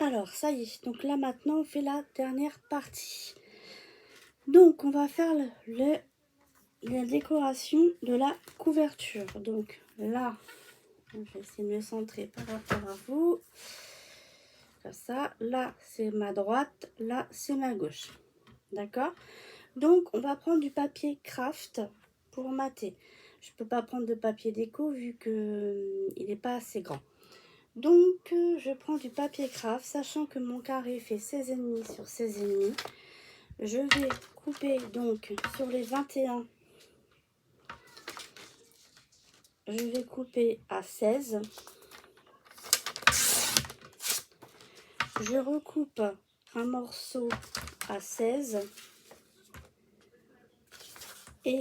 Alors, ça y est. Donc là, maintenant, on fait la dernière partie. Donc, on va faire la décoration de la couverture. Donc là, je vais essayer de me centrer par rapport à vous. Comme ça. Là, c'est ma droite. Là, c'est ma gauche. D'accord? Donc, on va prendre du papier craft pour mater. Je peux pas prendre de papier déco vu que il n'est pas assez grand. Donc, je prends du papier craft, sachant que mon carré fait 16,5 sur 16,5. Je vais couper donc sur les 21. Je vais couper à 16. Je recoupe un morceau à 16. Et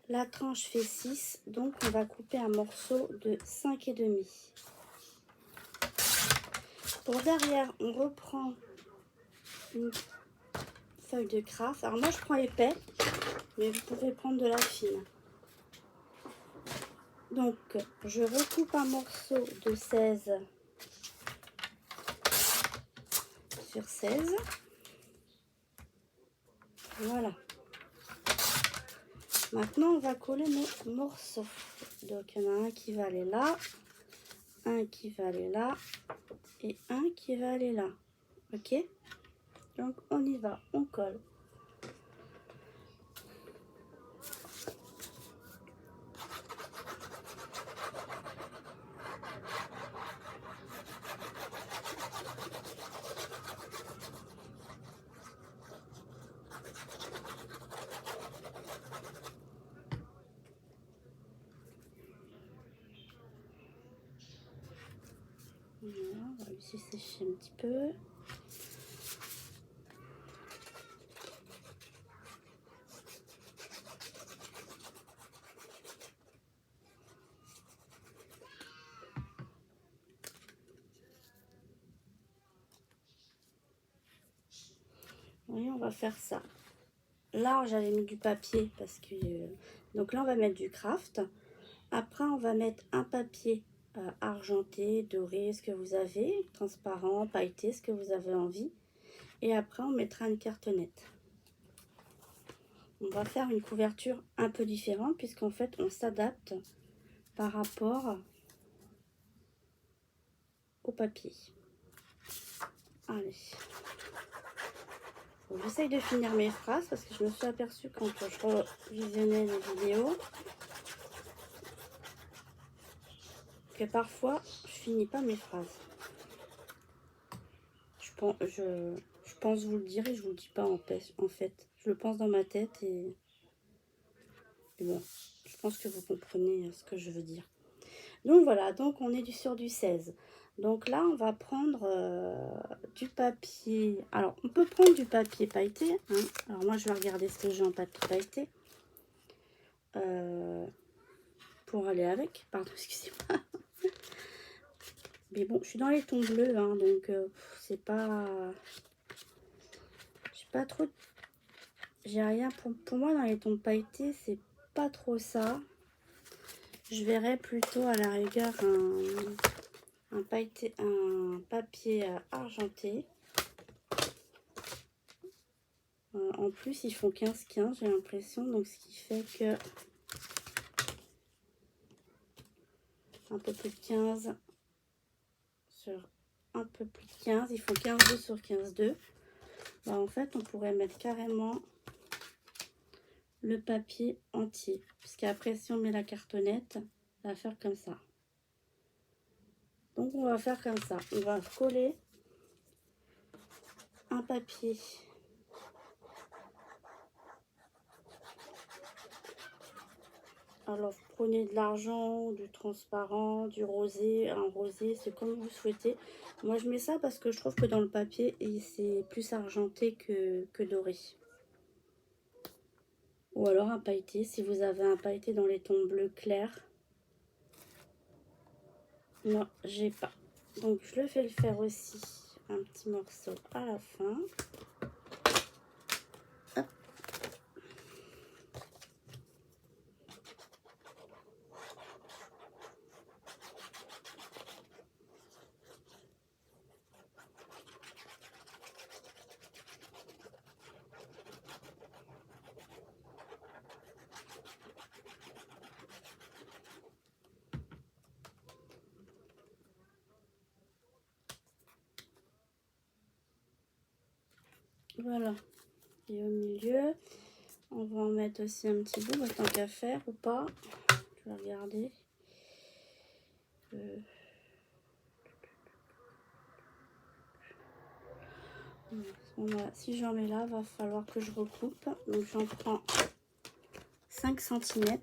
la tranche fait 6. Donc, on va couper un morceau de 5,5. Pour derrière, on reprend une feuille de craft. Alors moi, je prends épais, mais vous pouvez prendre de la fine. Donc, je recoupe un morceau de 16 sur 16. Voilà. Maintenant, on va coller nos morceaux. Donc, il y en a un qui va aller là, un qui va aller là et un qui va aller là. Ok? Donc, on y va, on colle. Voilà, on va laisser sécher un petit peu. Oui, on va faire ça. Là, j'avais mis du papier parce que... donc là, on va mettre du craft. Après, on va mettre un papier argenté, doré, ce que vous avez, transparent, pailleté, ce que vous avez envie. Et après, on mettra une cartonnette. On va faire une couverture un peu différente puisqu'en fait, on s'adapte par rapport au papier. Allez. J'essaye de finir mes phrases parce que je me suis aperçue quand je revisionnais les vidéos que parfois, je finis pas mes phrases. Je pense vous le dire et je vous le dis pas en fait. Je le pense dans ma tête et bon, je pense que vous comprenez ce que je veux dire. Donc voilà, donc on est sur du 16. Donc là, on va prendre du papier. Alors, on peut prendre du papier pailleté. Hein. Alors moi, je vais regarder ce que j'ai en papier pailleté. Pour aller avec. Pardon, excusez-moi. Mais bon, je suis dans les tons bleus, hein, donc c'est pas... J'ai pas trop... J'ai rien pour moi dans les tons pailletés, c'est pas trop ça. Je verrais plutôt à la rigueur un papier argenté. En plus, ils font 15-15, j'ai l'impression, donc ce qui fait que un peu plus de 15 sur un peu plus de 15, ils font 15,2 sur 15,2. Bah, en fait, on pourrait mettre carrément le papier entier, puisqu'après, si on met la cartonnette, ça va faire comme ça. Donc, on va faire comme ça. On va coller un papier Alors, vous prenez de l'argent, du transparent, du rosé, un rosé, c'est comme vous souhaitez. Moi, je mets ça parce que je trouve que dans le papier, c'est plus argenté que doré. Ou alors un pailleté, si vous avez un pailleté dans les tons bleus clairs. Moi, j'ai pas. Donc, je le fais le faire aussi un petit morceau à la fin. Hop. Voilà. Et au milieu, on va en mettre aussi un petit bout, tant qu'à faire ou pas. Je vais regarder. Voilà. Si j'en mets là, va falloir que je recoupe. Donc j'en prends 5 cm.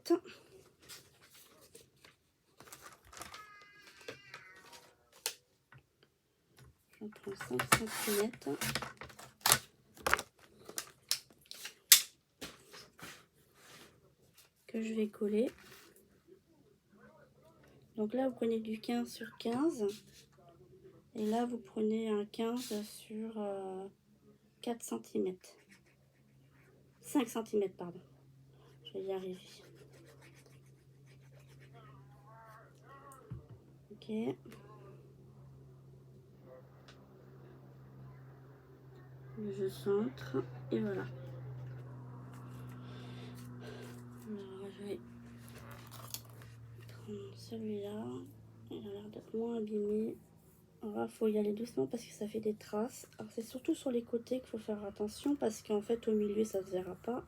J'en prends 5 cm. Que je vais coller. Donc là, vous prenez du 15 sur 15. Et là, vous prenez un 15 sur 4 cm. 5 cm, pardon. Je vais y arriver. Ok. Je centre. Et voilà. Alors, je vais prendre celui-là. Il a l'air d'être moins abîmé. Alors, il faut y aller doucement parce que ça fait des traces. Alors, c'est surtout sur les côtés qu'il faut faire attention parce qu'en fait, au milieu, ça ne se verra pas.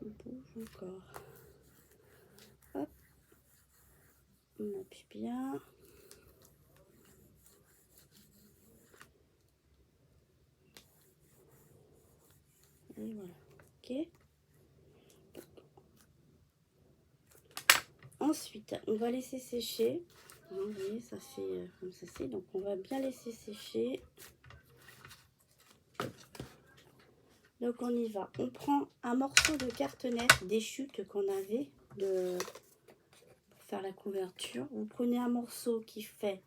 Il bouge encore. Hop. On appuie bien. Et voilà. Ok. Ensuite, on va laisser sécher. Vous voyez, ça fait comme ceci. Donc, on va bien laisser sécher. Donc, on y va. On prend un morceau de cartonnette des chutes qu'on avait pour faire la couverture. Vous prenez un morceau qui fait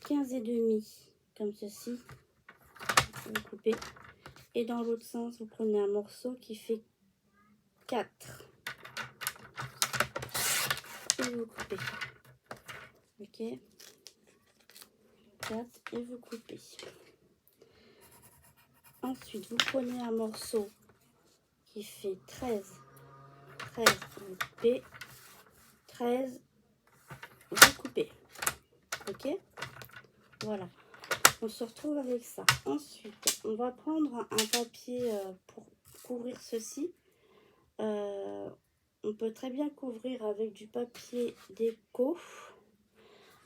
15,5 comme ceci. Vous coupez. Et dans l'autre sens, vous prenez un morceau qui fait 4. Et vous coupez. Ok. 4 et vous coupez. Ensuite, vous prenez un morceau qui fait 13. 13, vous coupez. 13, vous coupez. Ok. Voilà. On se retrouve avec ça. Ensuite, on va prendre un papier pour couvrir ceci. On peut très bien couvrir avec du papier déco.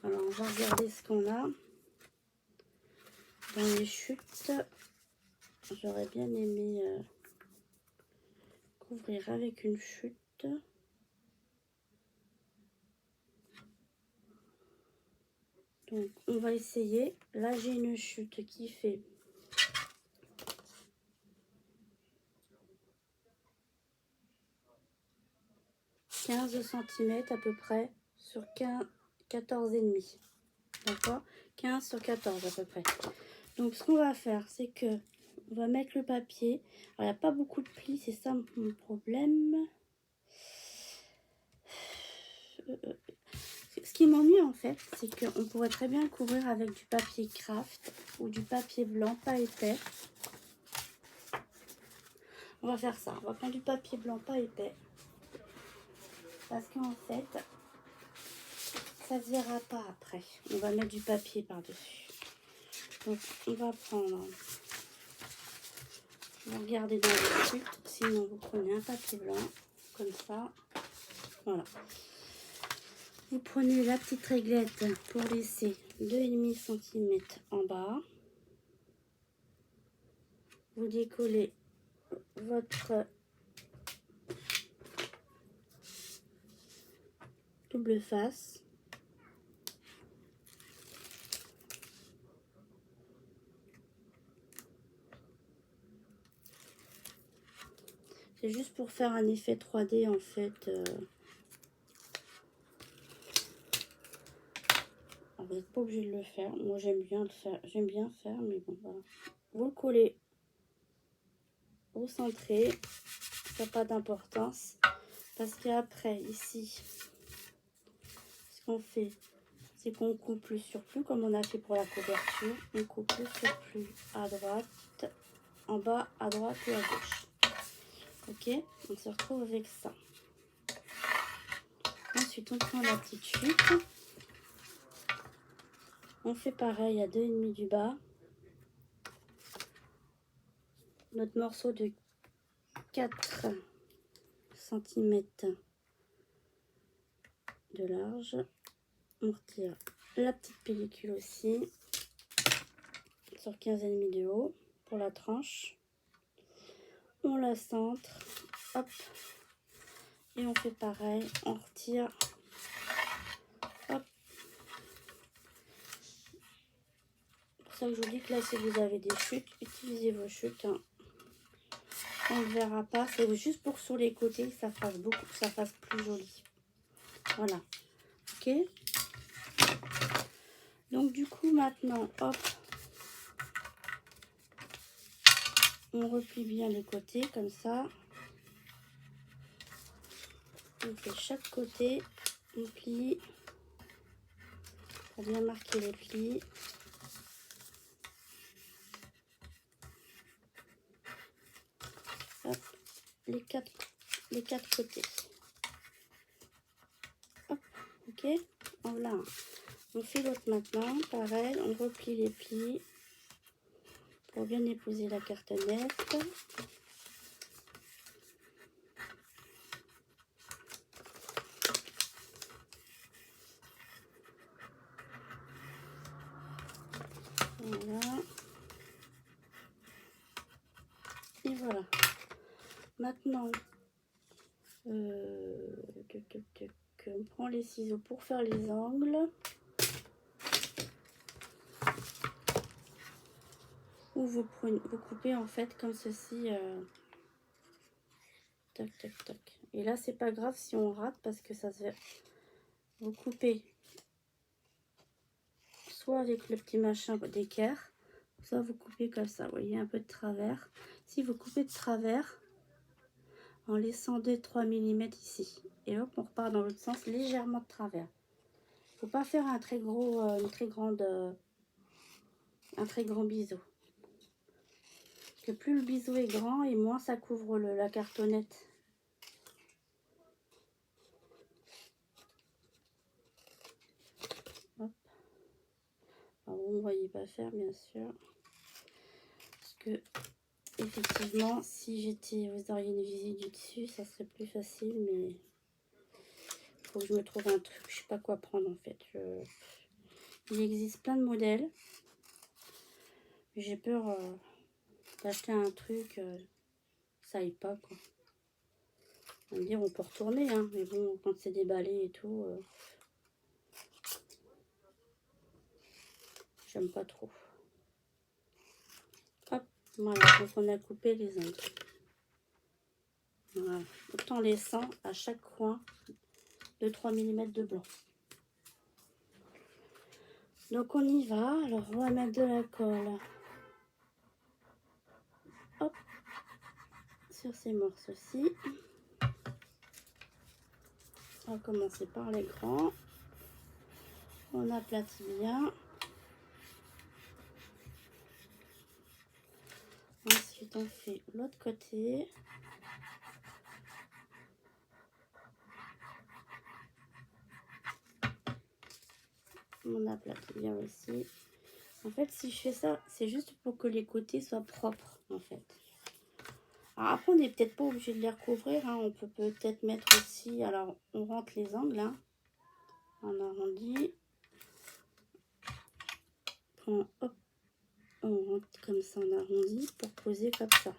Alors, on va regarder ce qu'on a dans les chutes. J'aurais bien aimé couvrir avec une chute. Donc, on va essayer. Là, j'ai une chute qui fait 15 cm à peu près sur 14,5. D'accord, 15 sur 14 à peu près. Donc, ce qu'on va faire, c'est que on va mettre le papier. Alors, il n'y a pas beaucoup de plis, c'est ça mon problème. Ce qui m'ennuie en fait, c'est qu'on pourrait très bien le couvrir avec du papier craft ou du papier blanc, pas épais. On va faire ça. On va prendre du papier blanc, pas épais. Parce qu'en fait, ça ne se verra pas après. On va mettre du papier par-dessus. Donc, on va prendre... Vous regardez dans les chutes. Sinon, vous prenez un papier blanc, comme ça. Voilà. Vous prenez la petite réglette pour laisser 2,5 cm en bas. Vous décollez votre double face. C'est juste pour faire un effet 3D en fait. Alors, vous n'êtes pas obligé de le faire. Moi j'aime bien le faire. J'aime bien faire, mais bon voilà. Vous le collez au centré. Ça n'a pas d'importance. Parce qu'après, ici, ce qu'on fait, c'est qu'on coupe le surplus comme on a fait pour la couverture. On coupe le surplus à droite, en bas, à droite et à gauche. Ok, on se retrouve avec ça. Ensuite, on prend la petite chute. On fait pareil à 2,5 du bas. Notre morceau de 4 cm de large. On retire la petite pellicule aussi sur 15,5 de haut pour la tranche. On la centre, hop, et on fait pareil, on retire, hop. C'est pour ça que je vous dis que là, si vous avez des chutes, utilisez vos chutes, hein. On ne verra pas, c'est juste pour sur les côtés, ça fasse beaucoup, ça fasse plus joli. Voilà, ok. Donc du coup maintenant, hop, on replie bien les côtés comme ça. On fait chaque côté, on plie pour bien marquer les plis. Hop, les quatre côtés. Hop, ok. Voilà. On fait l'autre maintenant, pareil, on replie les plis pour bien épouser la cartonnette. Voilà. Et voilà. Maintenant, on prend les ciseaux pour faire les angles. Ou vous coupez en fait comme ceci. Tac, tac, tac. Et là, c'est pas grave si on rate parce que ça se fait. Vous coupez soit avec le petit machin d'équerre, soit vous coupez comme ça. Vous voyez, un peu de travers. Si vous coupez de travers, en laissant 2-3 mm ici. Et hop, on repart dans l'autre sens, légèrement de travers. Faut pas faire un très gros, un très grand biseau. Parce que plus le biseau est grand et moins ça couvre la cartonnette. Hop. Alors, vous ne voyez pas faire, bien sûr. Parce que, effectivement, si vous auriez une visite du dessus, ça serait plus facile, mais il faut que je me trouve un truc. Je sais pas quoi prendre, en fait. Il existe plein de modèles. J'ai peur d'acheter un truc, ça aille pas, quoi. On va me dire, on peut retourner, hein, mais bon, quand c'est déballé et tout, j'aime pas trop. Hop, voilà, donc on a coupé les angles. Voilà, tout en laissant à chaque coin 2-3 mm de blanc. Donc on y va, alors on va mettre de la colle. Hop, sur ces morceaux-ci. On va commencer par les grands. On aplatit bien. Ensuite, on fait l'autre côté. On aplatit bien aussi. En fait, si je fais ça, c'est juste pour que les côtés soient propres, en fait. Alors après, on n'est peut-être pas obligé de les recouvrir, hein. On peut peut-être mettre aussi... Alors, on rentre les angles, hein, en arrondi. Hop, on rentre comme ça en arrondi pour poser comme ça.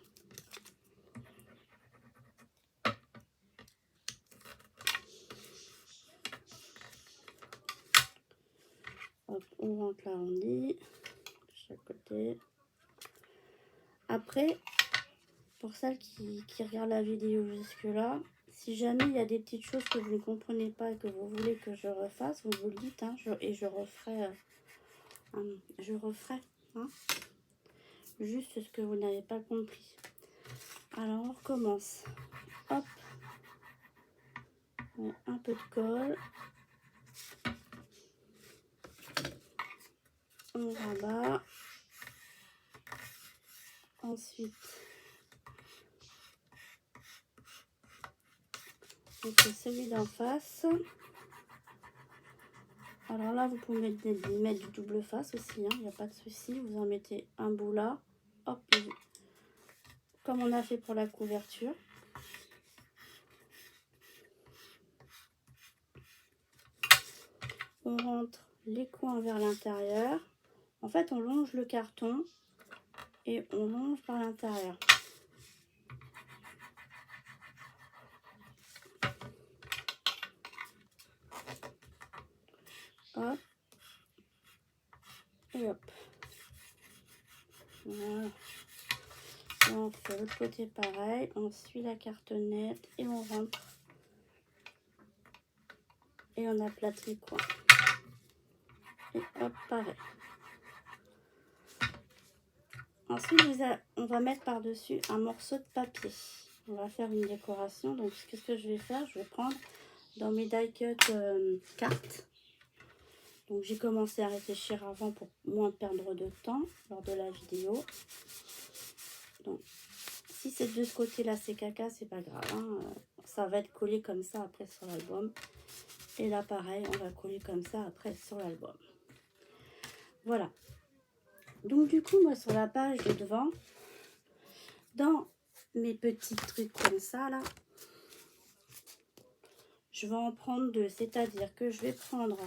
Hop, on rentre l'arrondi de chaque côté. Après, pour celles qui regardent la vidéo jusque là, si jamais il y a des petites choses que vous ne comprenez pas et que vous voulez que je refasse, vous me le dites, hein, et je referai hein, juste ce que vous n'avez pas compris. Alors on recommence. Hop, un peu de colle, on rabat. Ensuite, on fait celui d'en face. Alors là, vous pouvez mettre du double face aussi, il n'y a pas de souci. Vous en mettez un bout là, hop, comme on a fait pour la couverture. On rentre les coins vers l'intérieur. En fait, on longe le carton et on longe par l'intérieur. Hop. Et hop. Voilà. Et on fait l'autre côté pareil. On suit la cartonnette et on rentre. Et on aplatit le coin. Et hop, pareil. Ensuite, on va mettre par-dessus un morceau de papier. On va faire une décoration. Donc, ce que je vais faire, je vais prendre dans mes die cut cartes. Donc, j'ai commencé à réfléchir avant pour moins perdre de temps lors de la vidéo. Donc, si c'est de ce côté-là, c'est caca, c'est pas grave. Hein. Ça va être collé comme ça après sur l'album. Et là, pareil, on va coller comme ça après sur l'album. Voilà. Donc, du coup, moi, sur la page de devant, dans mes petits trucs comme ça, là, je vais en prendre deux. C'est-à-dire que je vais prendre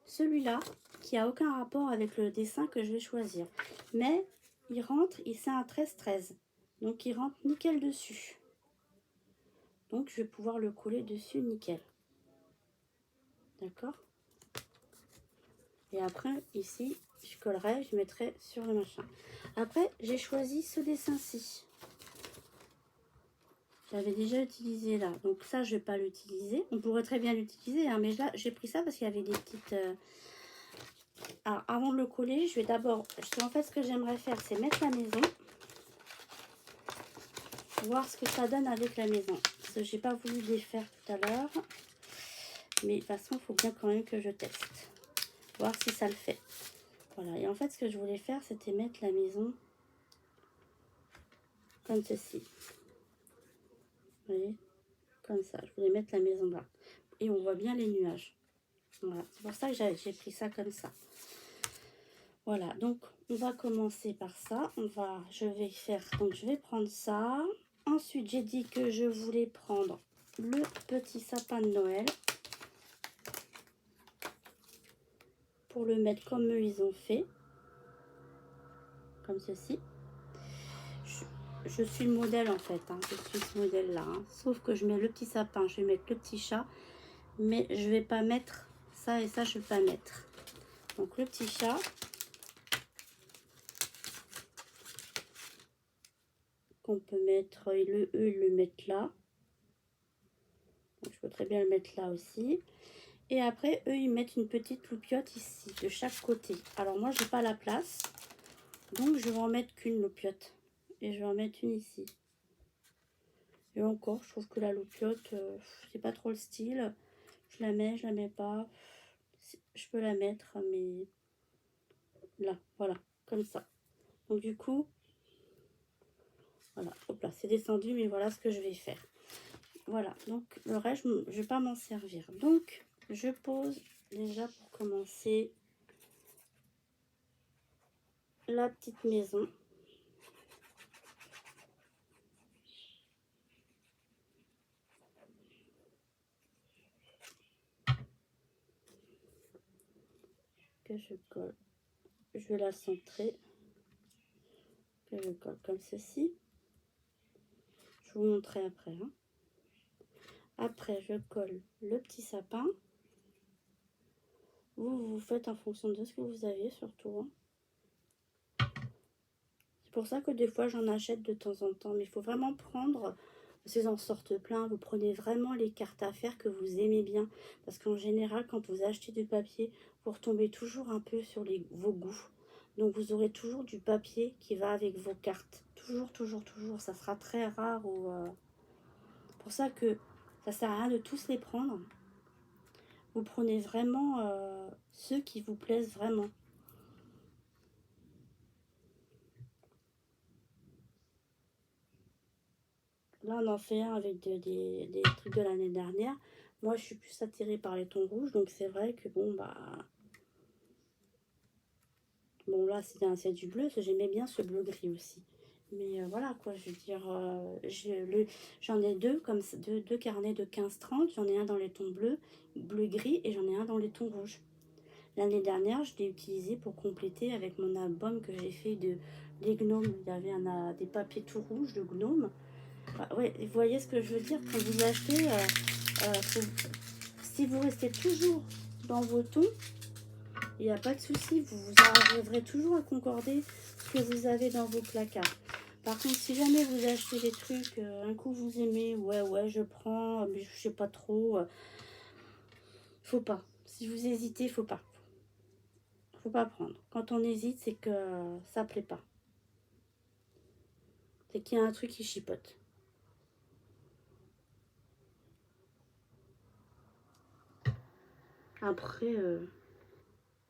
celui-là, qui a aucun rapport avec le dessin que je vais choisir. Mais, il rentre, c'est un 13-13. Donc, il rentre nickel dessus. Donc, je vais pouvoir le coller dessus nickel. D'accord? Et après, ici, je collerai, je mettrai sur le machin. Après, j'ai choisi ce dessin-ci. J'avais déjà utilisé là. Donc ça, je ne vais pas l'utiliser. On pourrait très bien l'utiliser, hein, mais là, j'ai pris ça parce qu'il y avait des petites... Alors, avant de le coller, je vais d'abord... En fait, ce que j'aimerais faire, c'est mettre la maison. Voir ce que ça donne avec la maison. Parce que j'ai pas voulu les faire tout à l'heure. Mais de toute façon, il faut bien quand même que je teste. Voir si ça le fait. Voilà. Et en fait, ce que je voulais faire, c'était mettre la maison comme ceci. Vous voyez, comme ça. Je voulais mettre la maison là. Et on voit bien les nuages. Voilà. C'est pour ça que j'ai pris ça comme ça. Voilà. Donc, on va commencer par ça. Je vais prendre ça. Ensuite, j'ai dit que je voulais prendre le petit sapin de Noël. Pour le mettre comme eux, ils ont fait. Comme ceci. Je suis le modèle en fait, hein. Je suis ce modèle là, hein. Sauf que je mets le petit sapin, je vais mettre le petit chat, mais je vais pas mettre ça et ça, je vais pas mettre. Donc le petit chat, qu'on peut mettre, eux ils le mettent là. Donc, je peux très bien le mettre là aussi. Et après eux ils mettent une petite loupiote ici de chaque côté. Alors moi j'ai pas la place, donc je vais en mettre qu'une loupiote et je vais en mettre une ici. Et encore, je trouve que la loupiote, c'est pas trop le style. Je la mets pas. Je peux la mettre, mais là, voilà, comme ça. Donc du coup, voilà, hop là, c'est descendu, mais voilà ce que je vais faire. Voilà, donc le reste, je ne vais pas m'en servir. Donc, je pose déjà pour commencer la petite maison. Que je colle. Je vais la centrer. Que je colle comme ceci. Je vous montrerai après. Hein. Après, je colle le petit sapin. Vous faites en fonction de ce que vous avez, surtout. Hein. C'est pour ça que des fois, j'en achète de temps en temps. Mais il faut vraiment prendre... Ces en sortent plein, vous prenez vraiment les cartes à faire que vous aimez bien. Parce qu'en général, quand vous achetez du papier, vous retombez toujours un peu sur vos goûts. Donc vous aurez toujours du papier qui va avec vos cartes. Toujours, toujours, toujours. Ça sera très rare. Pour ça que ça sert à rien de tous les prendre. Vous prenez vraiment ceux qui vous plaisent vraiment. Là, on en fait un avec des trucs de l'année dernière. Moi, je suis plus attirée par les tons rouges. Donc, c'est vrai que, bon, bah, Bon, là, c'est du bleu, j'aimais bien ce bleu-gris aussi. Mais voilà, quoi, je veux dire, j'en ai deux, comme ça, deux carnets de 15-30. J'en ai un dans les tons bleus, bleu-gris, et j'en ai un dans les tons rouges. L'année dernière, je l'ai utilisé pour compléter avec mon album que j'ai fait des gnomes. Il y avait des papiers tout rouges de gnomes. Ah, ouais, vous voyez ce que je veux dire? Quand vous achetez, si vous restez toujours dans vos tons, il n'y a pas de souci, vous arriverez toujours à concorder ce que vous avez dans vos placards. Par contre, si jamais vous achetez des trucs, un coup vous aimez, ouais, je prends, mais je sais pas trop, faut pas. Si vous hésitez, faut pas. Faut pas prendre. Quand on hésite, c'est que ça plaît pas. C'est qu'il y a un truc qui chipote. Après,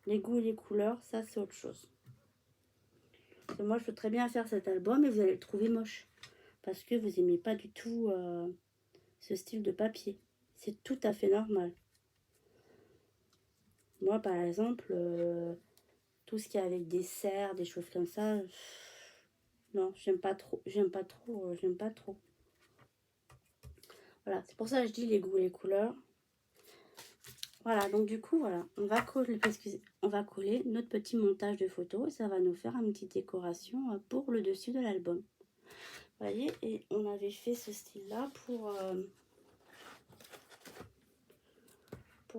les goûts et les couleurs, ça c'est autre chose. Parce que moi, je peux très bien faire cet album et vous allez le trouver moche. Parce que vous n'aimez pas du tout ce style de papier. C'est tout à fait normal. Moi, par exemple, tout ce qui est avec des cerfs, des choses comme ça, non, j'aime pas trop. J'aime pas trop. J'aime pas trop. Voilà, c'est pour ça que je dis les goûts et les couleurs. Voilà, donc du coup, voilà, on va coller notre petit montage de photos. Et ça va nous faire une petite décoration pour le dessus de l'album. Vous voyez, et on avait fait ce style-là pour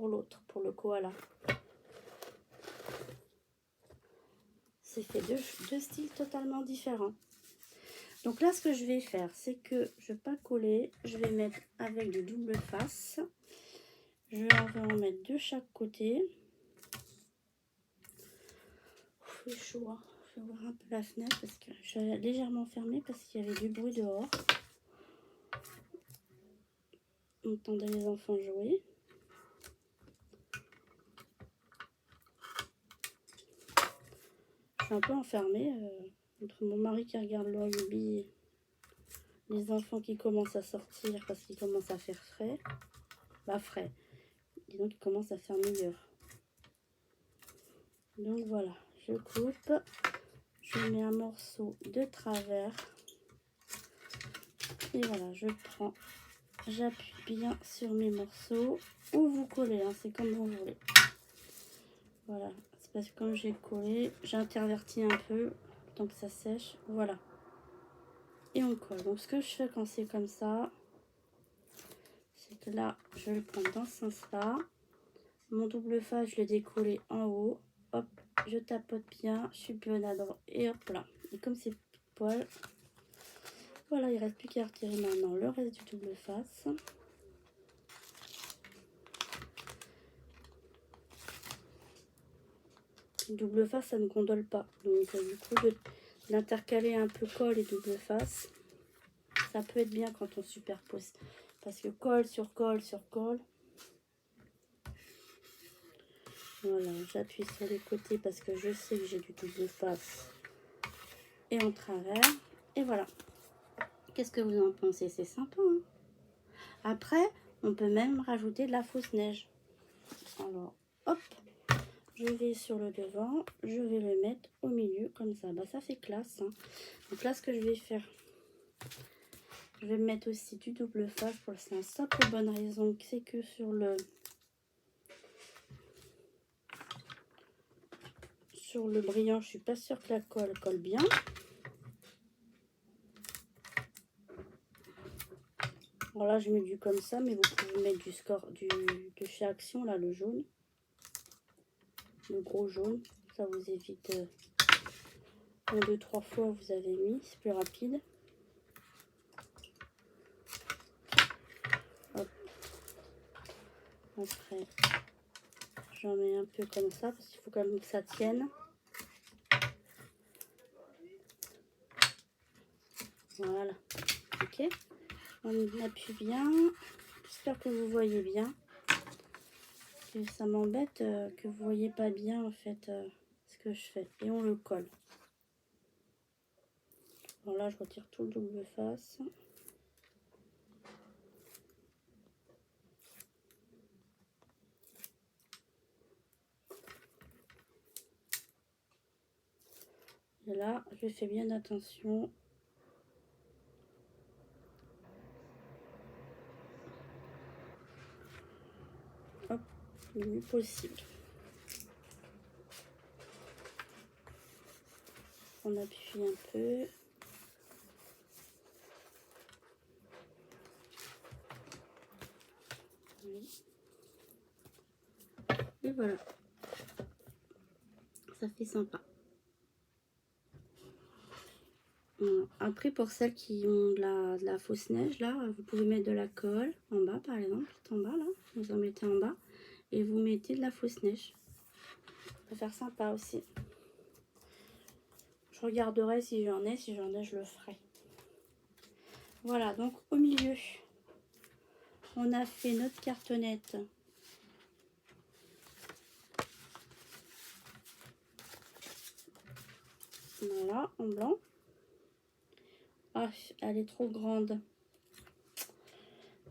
l'autre, pour le koala. C'est fait deux styles totalement différents. Donc là, ce que je vais faire, c'est que je ne vais pas coller. Je vais mettre avec du double face. Je vais en mettre de chaque côté. Il fait chaud, hein. Je vais ouvrir un peu la fenêtre parce que je suis légèrement fermée parce qu'il y avait du bruit dehors. On entendait les enfants jouer. Je suis un peu enfermée entre mon mari qui regarde le rugby, les enfants qui commencent à sortir parce qu'il commence à faire frais. Bah frais. Disons qu'il commence à faire meilleur. Donc voilà, je coupe. Je mets un morceau de travers. Et voilà, je prends, j'appuie bien sur mes morceaux. Ou vous collez, hein, c'est comme vous voulez. Voilà, c'est parce que comme j'ai collé, j'intervertis un peu, tant que ça sèche. Voilà. Et on colle. Donc ce que je fais quand c'est comme ça, c'est que là, je le prends dans ce sens-là. Mon double face, je l'ai décollé en haut. Hop, je tapote bien, je suis bien à droite. Et hop là. Et comme c'est poil, voilà, il ne reste plus qu'à retirer maintenant le reste du double face. Double face, ça ne gondole pas. Donc du coup, d'intercaler un peu colle et double face, ça peut être bien quand on superpose. Parce que colle sur colle sur colle. Voilà, j'appuie sur les côtés parce que je sais que j'ai du double face et en travers. Et voilà. Qu'est-ce que vous en pensez? C'est sympa, hein? Après, on peut même rajouter de la fausse neige. Alors, hop, je vais sur le devant, je vais le mettre au milieu comme ça. Bah, ça fait classe, hein. Donc là, ce que je vais faire, je vais mettre aussi du double face pour la simple bonne raison, c'est que sur le brillant, je suis pas sûre que la colle colle bien. Alors là, je mets du comme ça, mais vous pouvez mettre du score de chez Action, là, le jaune. Le gros jaune. Ça vous évite en 2-3 fois, vous avez mis. C'est plus rapide. Hop. Après, j'en mets un peu comme ça, parce qu'il faut quand même que ça tienne. Voilà. Ok. On appuie bien. J'espère que vous voyez bien. Et ça m'embête que vous voyez pas bien en fait ce que je fais. Et on le colle. Bon là je retire tout le double face. Et là, je fais bien attention. Hop, le mieux possible. On appuie un peu. Et voilà. Ça fait sympa. Après, pour celles qui ont de la fausse neige, là, vous pouvez mettre de la colle en bas, par exemple, tout en bas, là. Vous en mettez en bas et vous mettez de la fausse neige. Ça peut faire sympa aussi. Je regarderai si j'en ai. Si j'en ai, je le ferai. Voilà, donc au milieu, on a fait notre cartonnette. Voilà, en blanc. Ah, elle est trop grande.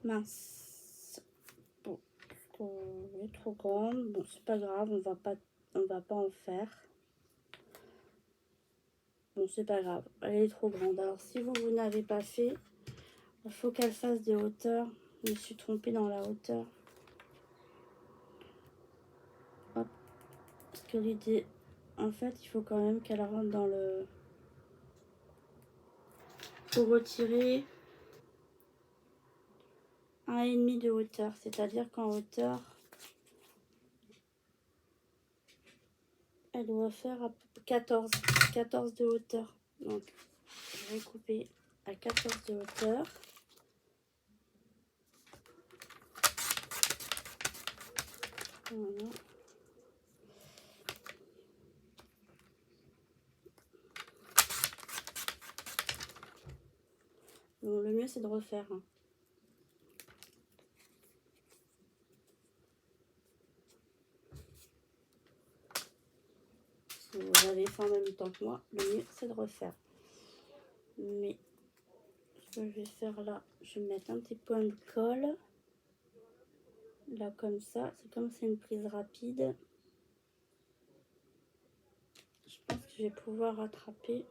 Mince. Bon, elle est trop grande. Bon, c'est pas grave, on va pas en faire. Bon, c'est pas grave, elle est trop grande. Alors, si vous n'avez pas fait, il faut qu'elle fasse des hauteurs. Je me suis trompée dans la hauteur. Hop. Parce que l'idée, en fait, il faut quand même qu'elle rentre dans le... Pour retirer 1,5 de hauteur. C'est-à-dire qu'en hauteur, elle doit faire à 14 de hauteur. Donc, je vais couper à 14 de hauteur. Voilà. Bon, le mieux, c'est de refaire. Hein. Si vous avez fait en même temps que moi, le mieux, c'est de refaire. Mais ce que je vais faire là, je vais mettre un petit point de colle. Là, comme ça. C'est comme c'est une prise rapide. Je pense que je vais pouvoir rattraper.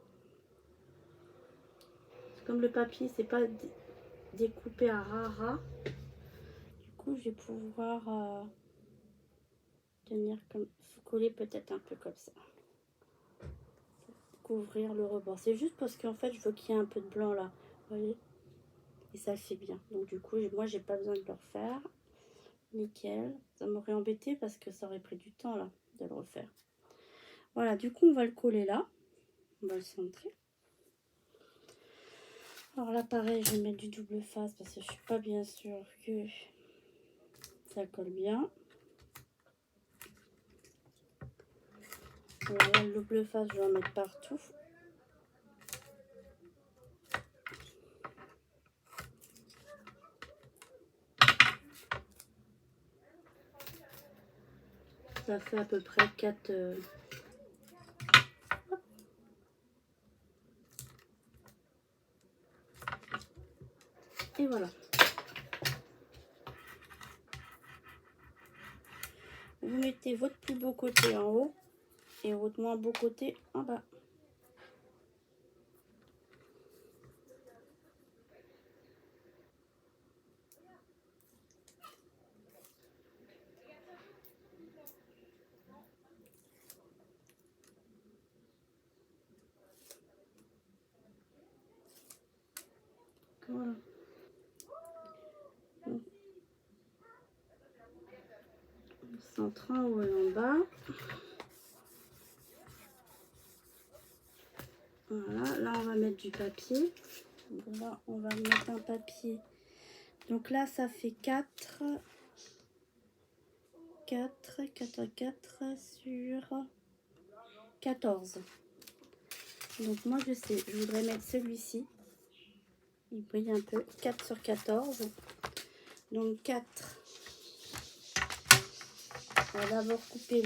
Comme le papier, c'est pas découpé à ras. Du coup, je vais pouvoir tenir comme... coller peut-être un peu comme ça. Couvrir le rebord. C'est juste parce qu'en fait, je veux qu'il y ait un peu de blanc là. Vous voyez? Et ça fait bien. Donc du coup, moi, j'ai pas besoin de le refaire. Nickel. Ça m'aurait embêté parce que ça aurait pris du temps là de le refaire. Voilà, du coup, on va le coller là. On va le centrer. Alors là, pareil, je vais mettre du double face parce que je suis pas bien sûre que ça colle bien. Voilà, le double face, je vais en mettre partout. Ça fait à peu près 4... Et voilà. Vous mettez votre plus beau côté en haut et votre moins beau côté en bas. Voilà. Centre en haut et en bas. Voilà, là on va mettre du papier. Donc là on va mettre un papier. Donc là ça fait 4 sur 14. Donc moi je sais, je voudrais mettre celui-ci. Il brille un peu. 4 sur 14. Donc 4. On va d'abord couper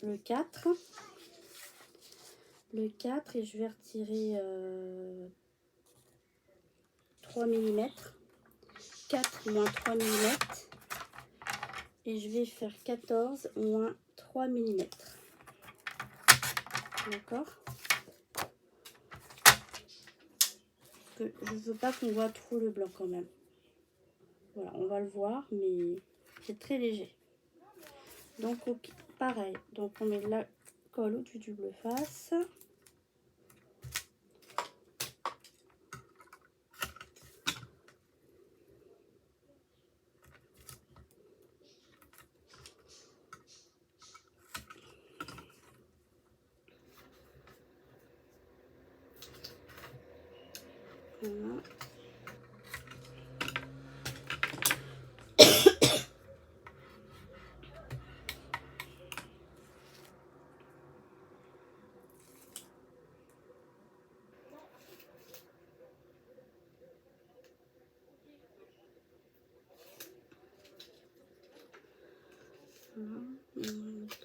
le 4. Le 4 et je vais retirer 3 mm. 4 moins 3 mm. Et je vais faire 14 moins 3 mm. D'accord? que je veux pas qu'on voit trop le blanc quand même. Voilà, on va le voir, mais c'est très léger. Donc, okay, pareil. Donc, on met de la colle au-dessus du double face. Voilà.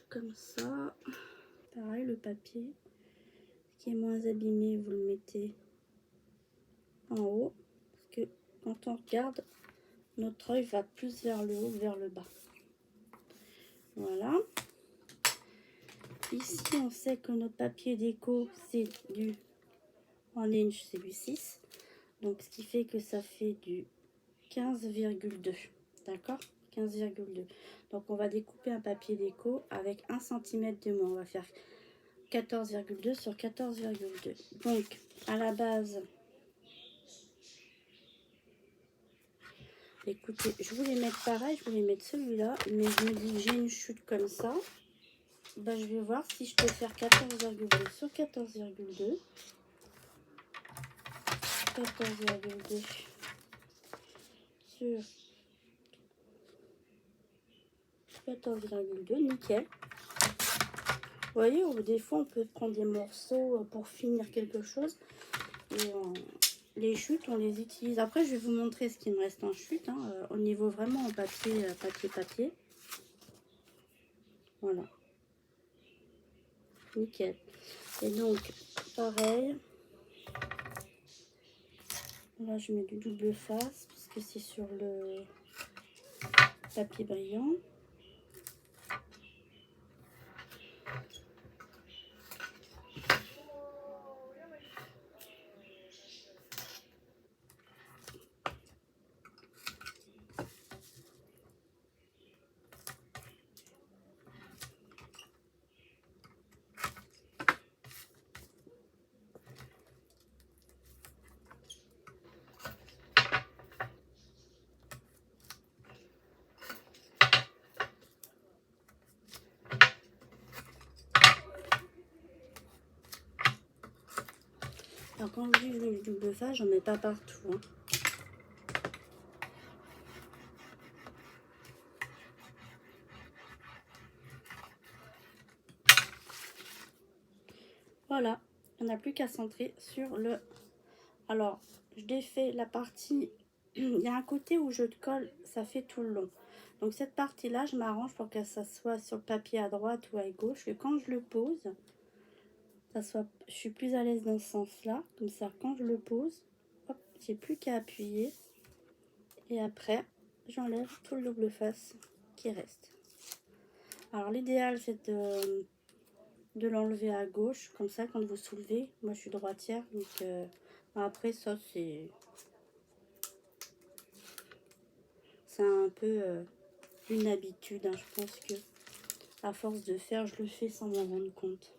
Comme ça. Pareil, le papier qui est moins abîmé, vous le mettez en haut. Parce que quand on regarde, notre œil va plus vers le haut, vers le bas. Voilà. Ici, on sait que notre papier déco, c'est du en inch, c'est du 6. Donc, ce qui fait que ça fait du 15,2. D'accord, 15,2. Donc, on va découper un papier déco avec 1 cm de moins. On va faire 14,2 sur 14,2. Donc, à la base, écoutez, je voulais mettre pareil, je voulais mettre celui-là, mais je me dis, j'ai une chute comme ça. Ben, je vais voir si je peux faire 14,2 sur 14,2. 14,2 sur 14,2, nickel. Vous voyez, des fois, on peut prendre des morceaux pour finir quelque chose. Et les chutes, on les utilise. Après, je vais vous montrer ce qui me reste en chute. Hein, au niveau vraiment en papier, papier. Voilà. Nickel. Et donc, pareil. Là, je mets du double face puisque c'est sur le papier brillant. Alors, quand je dis le double face, j'en mets pas partout. Hein. Voilà, on n'a plus qu'à centrer sur le... Alors, je défais la partie... Il y a un côté où je colle, ça fait tout le long. Donc, cette partie-là, je m'arrange pour que ça soit sur le papier à droite ou à gauche. Que quand je le pose, ça soit... je suis plus à l'aise dans ce sens-là. Comme ça, quand je le pose, hop, j'ai plus qu'à appuyer. Et après, j'enlève tout le double face qui reste. Alors, l'idéal, c'est de l'enlever à gauche, comme ça quand vous soulevez. Moi je suis droitière, donc après ça c'est un peu une habitude. Hein. Je pense que à force de faire, je le fais sans m'en rendre compte.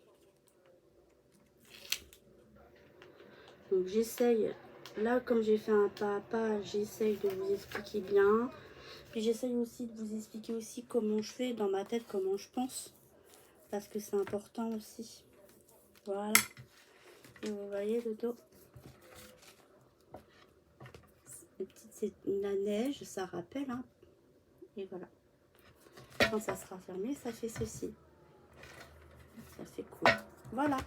Donc j'essaye, là comme j'ai fait un pas à pas, j'essaye de vous expliquer bien. Puis j'essaye aussi de vous expliquer aussi comment je fais dans ma tête, comment je pense. Parce que c'est important aussi. Voilà. Et vous voyez le dos. C'est la neige, ça rappelle. Hein. Et voilà. Quand ça sera fermé, ça fait ceci. Ça fait cool. Voilà.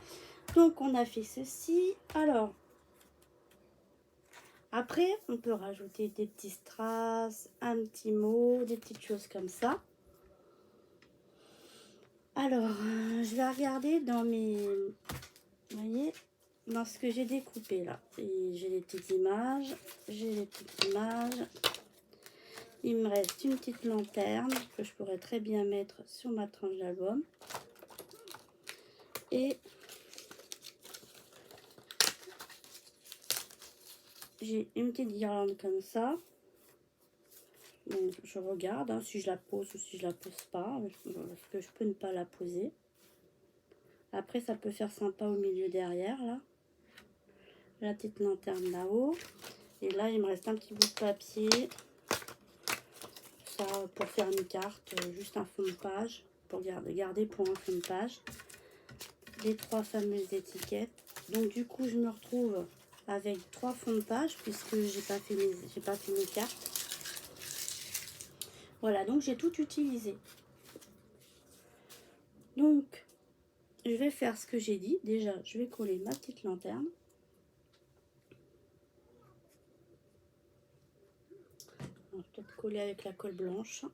Donc, on a fait ceci. Alors, après, on peut rajouter des petits strass, un petit mot, des petites choses comme ça. Alors, je vais regarder dans mes... Vous voyez, dans ce que j'ai découpé là. J'ai les petites images. J'ai les petites images. Il me reste une petite lanterne que je pourrais très bien mettre sur ma tranche d'album. Et j'ai une petite guirlande comme ça. Donc je regarde hein, si je la pose ou si je la pose pas, parce que je peux ne pas la poser. Après ça peut faire sympa au milieu derrière là. La petite lanterne là-haut. Et là il me reste un petit bout de papier. Ça pour faire une carte, juste un fond de page. Pour garder pour un fond de page. Les 3 fameuses étiquettes. Donc du coup je me retrouve avec 3 fonds de page puisque j'ai pas fait mes cartes. Voilà, donc j'ai tout utilisé. Donc je vais faire ce que j'ai dit. Déjà je vais coller ma petite lanterne. On va peut-être coller avec la colle blanche.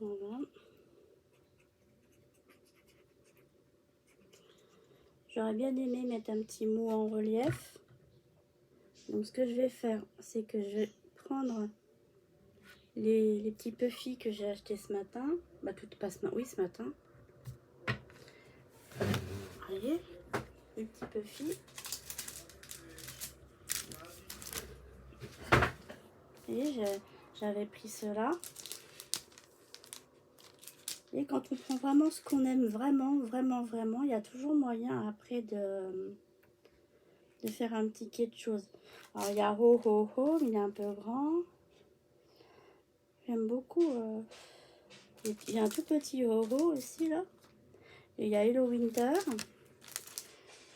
Voilà. J'aurais bien aimé mettre un petit mot en relief. Donc ce que je vais faire, c'est que je vais prendre les petits puffy que j'ai acheté ce matin. Bah tout pas ce matin, oui ce matin. Allez, les petits puffy. Et j'avais pris cela. Et quand on prend vraiment ce qu'on aime vraiment, il y a toujours moyen après de faire un petit quelque chose. Alors il y a Ho Ho Ho, mais il est un peu grand. J'aime beaucoup. Il y a un tout petit Ho Ho aussi là. Et il y a Hello Winter.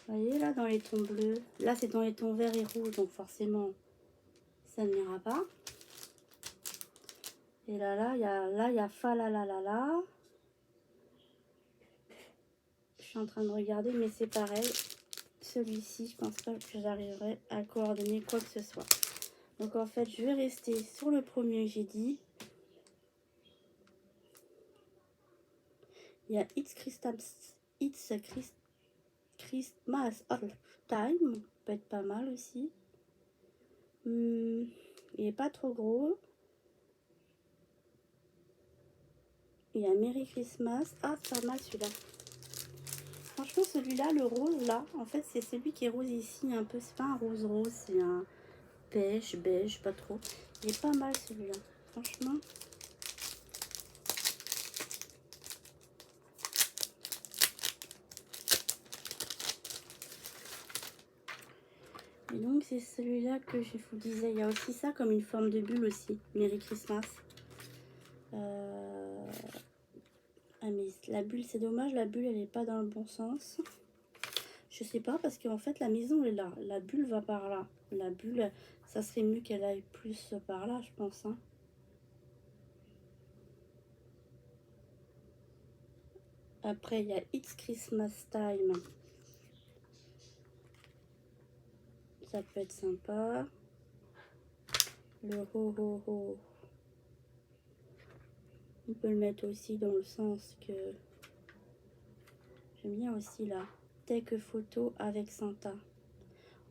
Vous voyez là dans les tons bleus. Là c'est dans les tons verts et rouges, donc forcément ça n'ira pas. Et là il y a Fa la la la la. Je suis en train de regarder, mais c'est pareil. Celui-ci, je pense pas que j'arriverai à coordonner quoi que ce soit. Donc en fait, je vais rester sur le premier que j'ai dit. Il y a Christmas All Time. Peut être pas mal aussi. Il est pas trop gros. Il y a Merry Christmas. Ah, c'est pas mal celui-là. Franchement, celui-là, le rose, là, en fait, c'est celui qui est rose ici, un peu. C'est pas un rose, c'est un beige, pas trop. Il est pas mal celui-là, franchement. Et donc, c'est celui-là que je vous disais. Il y a aussi ça comme une forme de bulle aussi. Merry Christmas. Ah, mais la bulle, c'est dommage. La bulle, elle n'est pas dans le bon sens. Je sais pas, parce qu'en fait, la maison est là. La bulle va par là. La bulle, ça serait mieux qu'elle aille plus par là, je pense. Hein. Après, il y a It's Christmas Time. Ça peut être sympa. Le ho ho ho. On peut le mettre aussi dans le sens que... J'aime bien aussi là. Take photo avec Santa.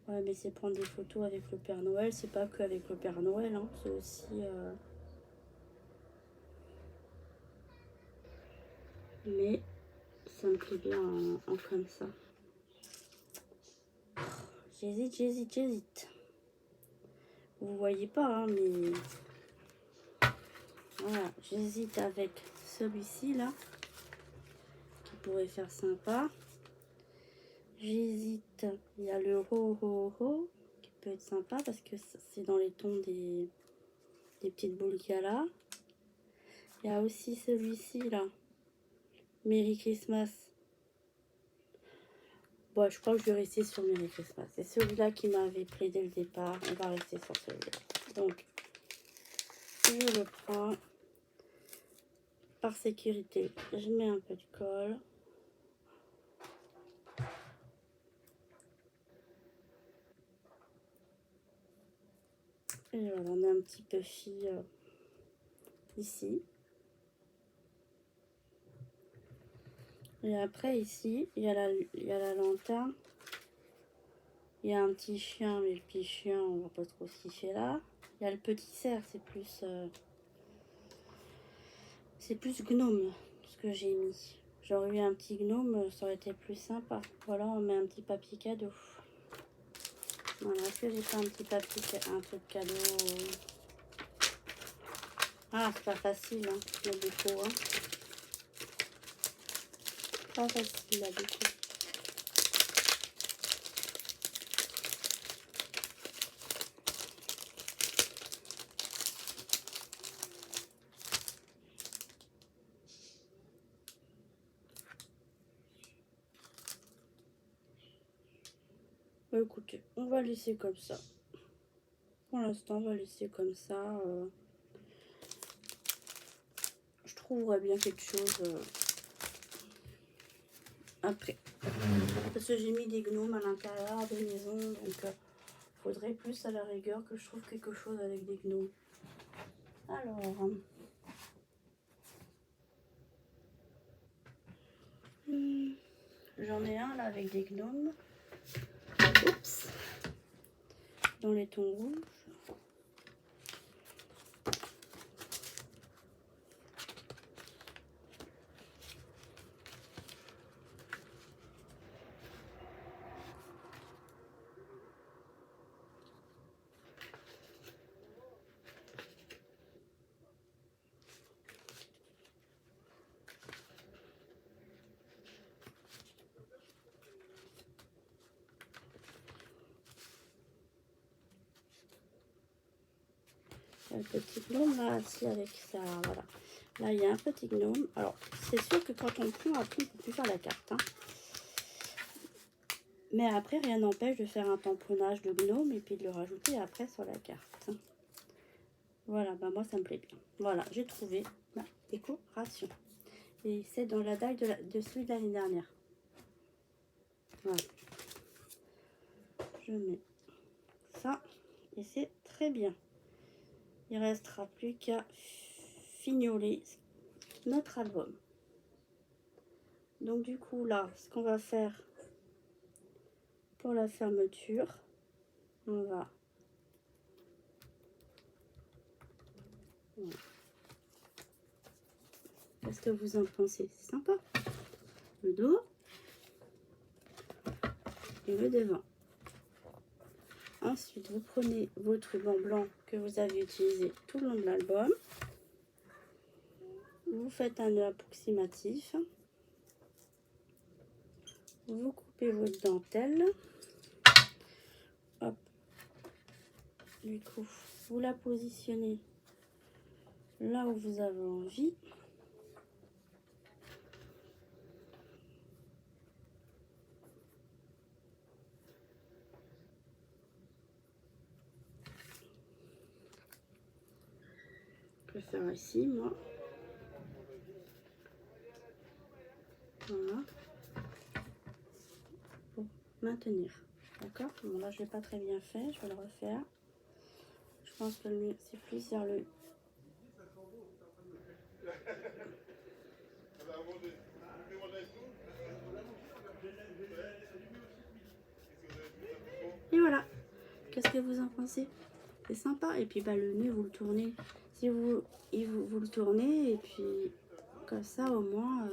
Ouais, mais c'est prendre des photos avec le Père Noël. C'est pas qu'avec le Père Noël. Hein. C'est aussi... Mais ça me plaît bien en comme ça. J'hésite. Vous voyez pas, hein, mais... Voilà, j'hésite avec celui-ci là. Qui pourrait faire sympa. J'hésite. Il y a le ho ho ho. Qui peut être sympa parce que c'est dans les tons des petites boules qu'il y a là. Il y a aussi celui-ci là. Merry Christmas. Bon, je crois que je vais rester sur Merry Christmas. C'est celui-là qui m'avait pris dès le départ. On va rester sur celui-là. Donc, je le prends. Par sécurité, je mets un peu de colle. Et voilà, on a un petit puffy ici. Et après ici, il y a la lanterne Il y a un petit chien, mais le petit chien, on va pas trop se kiffer là. Il y a le petit cerf, c'est plus gnome, ce que j'ai mis. J'aurais eu un petit gnome, ça aurait été plus sympa. Voilà, on met un petit papier cadeau. Voilà, est-ce que j'ai pas un petit papier, un truc cadeau? Ah, c'est pas facile, hein, la déco, hein. Pas facile, la déco. Bah, écoutez, on va laisser comme ça. Pour l'instant, on va laisser comme ça. Je trouverai bien quelque chose après. Parce que j'ai mis des gnomes à l'intérieur des maisons. Donc, faudrait plus à la rigueur que je trouve quelque chose avec des gnomes. Alors... j'en ai un là avec des gnomes. Oups. Dans les tons rouges. Le petit gnome là, assis avec ça, voilà. Là, il y a un petit gnome. Alors, c'est sûr que quand on prend, après, on ne peut plus faire la carte. Hein. Mais après, rien n'empêche de faire un tamponnage de gnome et puis de le rajouter après sur la carte. Voilà, bah moi, ça me plaît bien. Voilà, j'ai trouvé ma décoration. Et c'est dans la taille de celui de l'année dernière. Voilà. Je mets ça et c'est très bien. Il ne restera plus qu'à fignoler notre album. Donc du coup là, ce qu'on va faire pour la fermeture, on va qu'est-ce que vous en pensez? C'est sympa. Le dos et le devant. Ensuite, vous prenez votre ruban blanc que vous avez utilisé tout le long de l'album. Vous faites un nœud approximatif. Vous coupez votre dentelle. Hop. Du coup, vous la positionnez là où vous avez envie. Je vais faire ici, moi. Voilà. Pour maintenir. D'accord? Bon, là, je l'ai pas très bien fait. Je vais le refaire. Je pense que le mieux, c'est plus vers le... Et voilà. Qu'est-ce que vous en pensez? C'est sympa. Et puis, bah, le nœud, vous le tournez. Si vous le tournez, et puis, comme ça, au moins,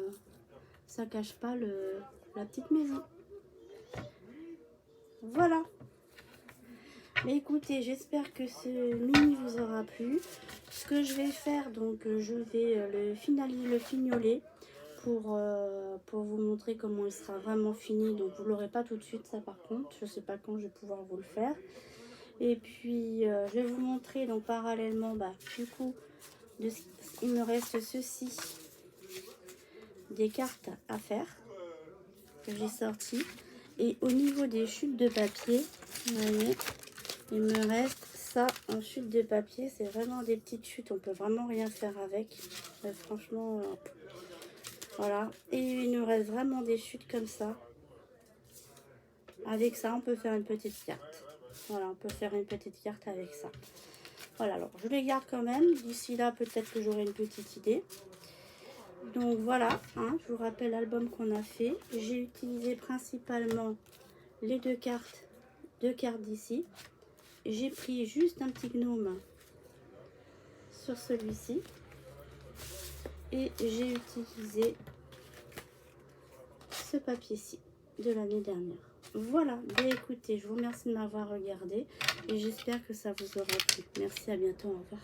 ça cache pas la petite maison. Voilà. Mais écoutez, j'espère que ce mini vous aura plu. Ce que je vais faire, donc, je vais le fignoler pour vous montrer comment il sera vraiment fini. Donc, vous l'aurez pas tout de suite, ça par contre. Je sais pas quand je vais pouvoir vous le faire. Et puis, je vais vous montrer, donc, parallèlement, bah, du coup, il me reste ceci, des cartes à faire, que j'ai sorties. Et au niveau des chutes de papier, vous voyez, il me reste ça en chute de papier. C'est vraiment des petites chutes, on peut vraiment rien faire avec. Franchement, voilà. Et il nous reste vraiment des chutes comme ça. Avec ça, on peut faire une petite carte. Voilà, on peut faire une petite carte avec ça. Voilà, alors je les garde quand même. D'ici là, peut-être que j'aurai une petite idée. Donc voilà, hein, je vous rappelle l'album qu'on a fait. J'ai utilisé principalement les deux cartes 2 cartes d'ici. J'ai pris juste un petit gnome sur celui-ci. Et j'ai utilisé ce papier-ci de l'année dernière. Voilà, bien écoutez, je vous remercie de m'avoir regardé et j'espère que ça vous aura plu. Merci, à bientôt, au revoir.